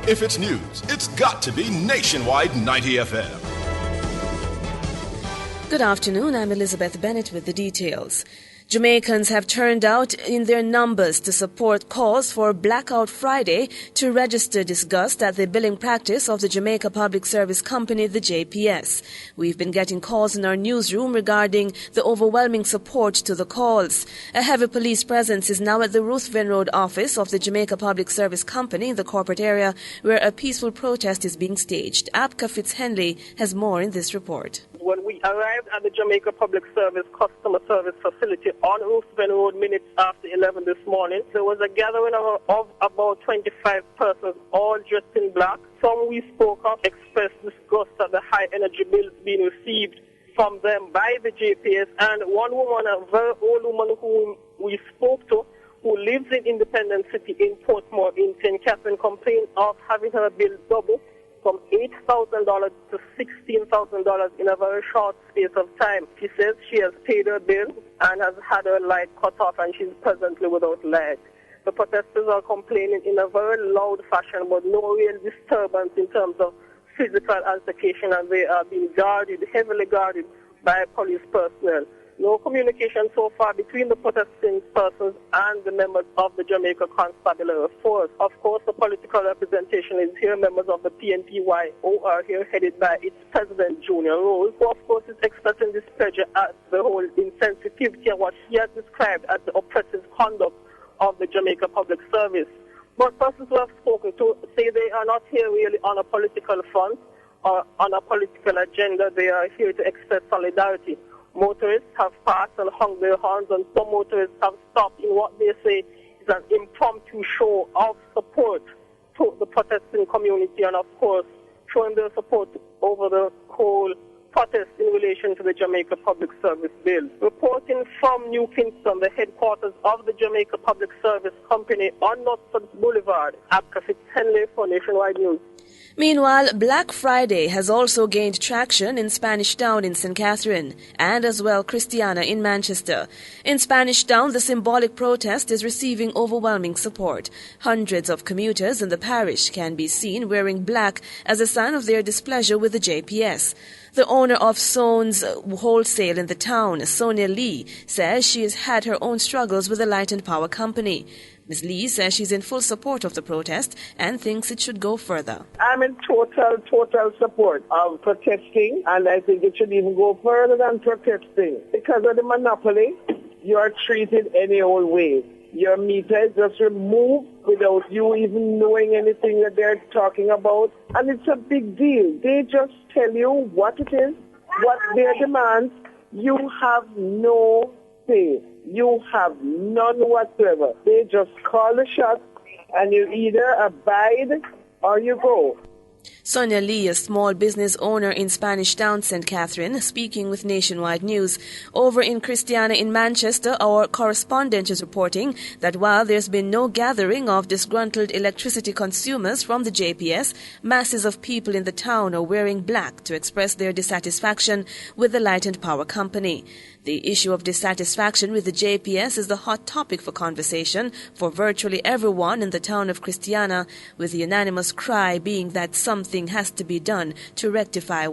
If it's news, it's got to be Nationwide 90 FM. Good afternoon, I'm Elizabeth Bennett with the details. Jamaicans have turned out in their numbers to support calls for Blackout Friday to register disgust at the billing practice of the Jamaica Public Service Company, the JPS. We've been getting calls in our newsroom regarding the overwhelming support to the calls. A heavy police presence is now at the Ruthven Road office of the Jamaica Public Service Company in the corporate area, where a peaceful protest is being staged. Abka Fitz-Henley has more in this report. When we arrived at the Jamaica Public Service Customer Service Facility on Ruthven Road minutes after 11 this morning, there was a gathering of about 25 persons, all dressed in black. Some we spoke of expressed disgust at the high energy bills being received from them by the JPS, and one woman, a very old woman whom we spoke to, who lives in Independence City in Portmore in St. Catherine, complained of having her bill double from $8,000 to $16,000 in a very short space of time. She says she has paid her bill and has had her light cut off, and she's presently without light. The protesters are complaining in a very loud fashion, but no real disturbance in terms of physical altercation, and they are being guarded, heavily guarded by police personnel. No communication so far between the protesting persons and the members of the Jamaica Constabulary Force. Of course, the political representation is here. Members of the PNPYO are here, headed by its president, Junior Rose, who of course is expressing displeasure at the whole insensitivity of what he has described as the oppressive conduct of the Jamaica Public Service. But persons who have spoken to say they are not here really on a political front or on a political agenda. They are here to express solidarity. Motorists have passed and hung their horns, and some motorists have stopped in what they say is an impromptu show of support to the protesting community, and of course showing their support over the whole protest in relation to the Jamaica Public Service Bill. Reporting from New Kingston, the headquarters of the Jamaica Public Service Company on Northford Boulevard, Abka Fitz-Henley for Nationwide News. Meanwhile, Black Friday has also gained traction in Spanish Town in St. Catherine and as well Christiana in Manchester. In Spanish Town, the symbolic protest is receiving overwhelming support. Hundreds of commuters in the parish can be seen wearing black as a sign of their displeasure with the JPS. The owner of Soane's Wholesale in the town, Sonia Lee, says she has had her own struggles with the Light and Power Company. Ms. Lee says she's in full support of the protest and thinks it should go further. I'm in total support of protesting, and I think it should even go further than protesting. Because of the monopoly, you are treated any old way. Your meter is just removed without you even knowing anything that they're talking about. And it's a big deal. They just tell you what it is, what their demands. You have no say. You have none whatsoever. They just call the shots, and you either abide or you go. Sonia Lee, a small business owner in Spanish Town, St. Catherine, speaking with Nationwide News. Over in Christiana in Manchester, our correspondent is reporting that while there's been no gathering of disgruntled electricity consumers from the JPS, masses of people in the town are wearing black to express their dissatisfaction with the Light and Power Company. The issue of dissatisfaction with the JPS is the hot topic for conversation for virtually everyone in the town of Christiana, with the unanimous cry being that something has to be done to rectify